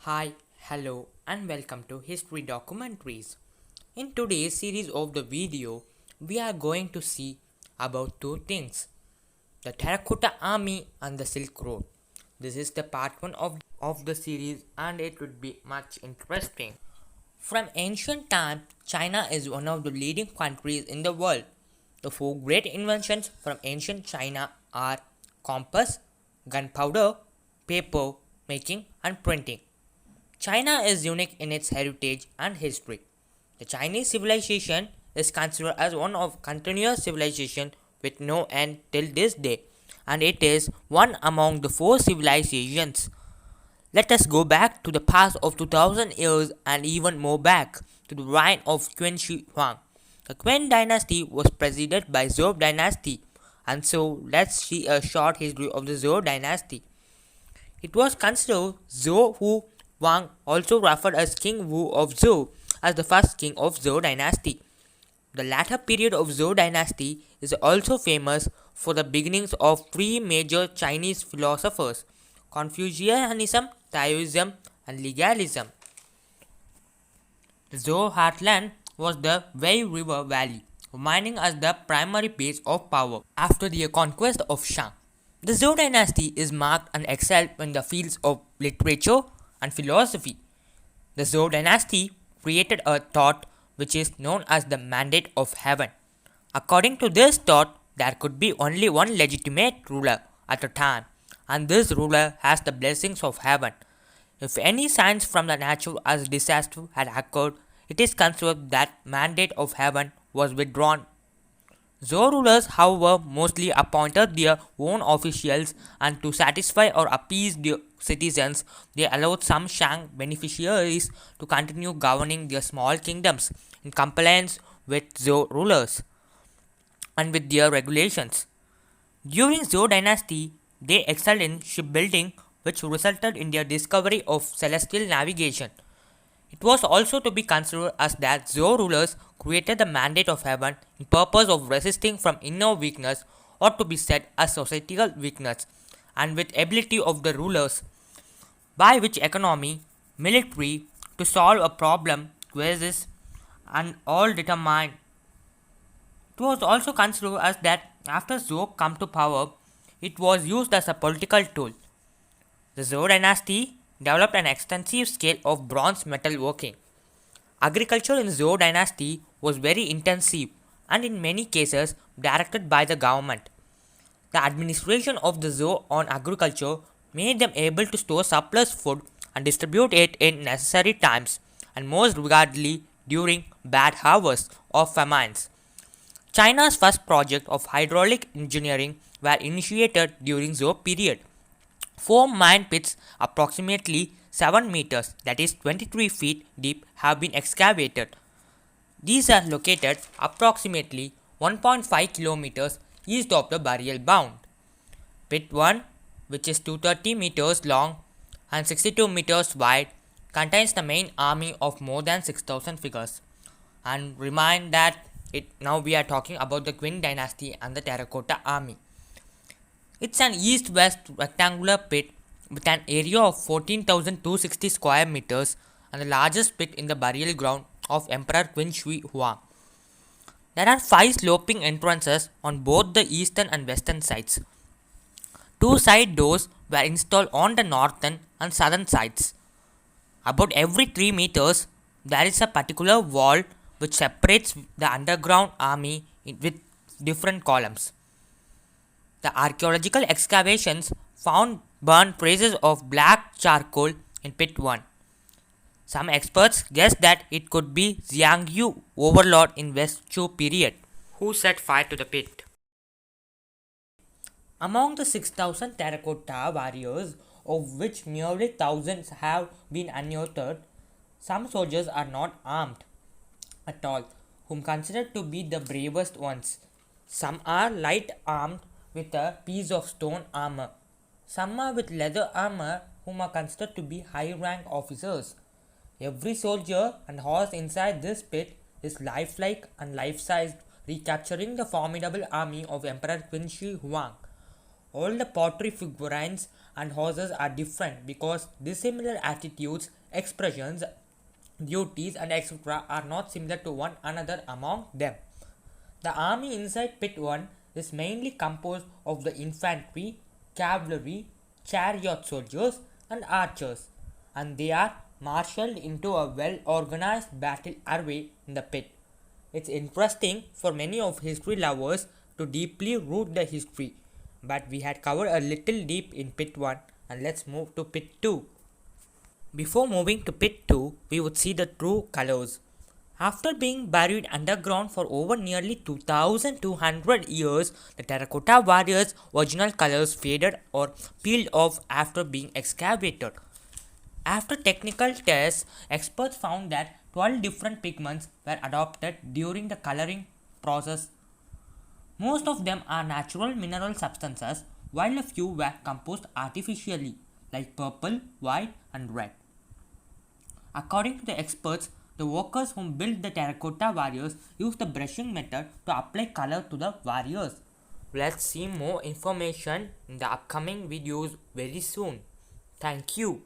Hi, hello, and welcome to History Documentaries. In today's series of the video, we are going to see about two things: the Terracotta Army and the Silk Road. This is the part 1 of the series, and it would be much interesting. From ancient times, China is one of the leading countries in the world. The four great inventions from ancient China are compass, gunpowder, paper making, and printing. China is unique in its heritage and history. The Chinese civilization is considered as one of continuous civilization with no end till this day, and it is one among the four civilizations. Let us go back to the past of 2000 years and even more back to the reign of Qin Shi Huang. The Qin dynasty was preceded by Zhou dynasty, and so let's see a short history of the Zhou dynasty. It was considered Zhou Hu Wang, also referred as King Wu of Zhou, as the first king of Zhou dynasty. The latter period of Zhou dynasty is also famous for the beginnings of three major Chinese philosophers: Confucianism, Taoism, and legalism. The Zhou heartland was the Wei River Valley, remaining as the primary base of power after the conquest of Shang. The Zhou dynasty is marked and excelled in the fields of literature and philosophy. The Zhou dynasty created a thought which is known as the mandate of heaven. According to this thought, there could be only one legitimate ruler at a time, and this ruler has the blessings of heaven. If any signs from the natural as disaster had occurred, it is considered that mandate of heaven was withdrawn. Zhou rulers, however, mostly appointed their own officials, and to satisfy or appease their citizens, they allowed some Shang beneficiaries to continue governing their small kingdoms in compliance with Zhou rulers and with their regulations. During Zhou dynasty, they excelled in shipbuilding, which resulted in their discovery of celestial navigation. It was also to be considered as that Zhou rulers created the mandate of heaven in purpose of resisting from inner weakness, or to be said as societal weakness, and with ability of the rulers, by which economy, military, to solve a problem, quizzes, and all determined. It was also considered as that after Zhou come to power, it was used as a political tool. The Zhou dynasty developed an extensive scale of bronze metal working. Agriculture in Zhou dynasty was very intensive and in many cases directed by the government. The administration of the Zhou on agriculture made them able to store surplus food and distribute it in necessary times, and most regardedly during bad harvests or famines. China's first project of hydraulic engineering were initiated during Zhou period. Four mine pits approximately 7 meters, that is 23 feet deep, have been excavated. These are located approximately 1.5 kilometers east of the burial mound. Pit 1, which is 230 meters long and 62 meters wide, contains the main army of more than 6,000 figures. And remind that now we are talking about the Qin dynasty and the Terracotta army. It's an east-west rectangular pit with an area of 14,260 square meters and the largest pit in the burial ground of Emperor Qin Shi Huang. There are 5 sloping entrances on both the eastern and western sides. 2 side doors were installed on the northern and southern sides. About every 3 meters, there is a particular wall which separates the underground army with different columns. The archaeological excavations found burnt traces of black charcoal in pit 1. Some experts guess that it could be Xiangyu overlord in West Chu period who set fire to the pit. Among the 6,000 terracotta warriors, of which nearly thousands have been unearthed, some soldiers are not armed at all, whom considered to be the bravest ones. Some are light armed with a piece of stone armor. Some are with leather armor, whom are considered to be high rank officers. Every soldier and horse inside this pit is lifelike and life-sized, recapturing the formidable army of Emperor Qin Shi Huang. All the pottery figurines and horses are different because dissimilar attitudes, expressions, duties, and etc. are not similar to one another among them. The army inside Pit 1 is mainly composed of the infantry, cavalry, chariot soldiers, and archers, and they are marshaled into a well organized battle array in the pit. It's interesting for many of history lovers to deeply root the history, but we had covered a little deep in Pit 1, and let's move to Pit 2. Before moving to Pit 2, we would see the true colors. After being buried underground for over nearly 2200 years, the Terracotta Warriors' original colors faded or peeled off after being excavated. After technical tests, experts found that 12 different pigments were adopted during the coloring process. Most of them are natural mineral substances, while a few were composed artificially, like purple, white, and red. According to the experts, the workers who built the terracotta warriors used the brushing method to apply color to the warriors. Let's see more information in the upcoming videos very soon. Thank you.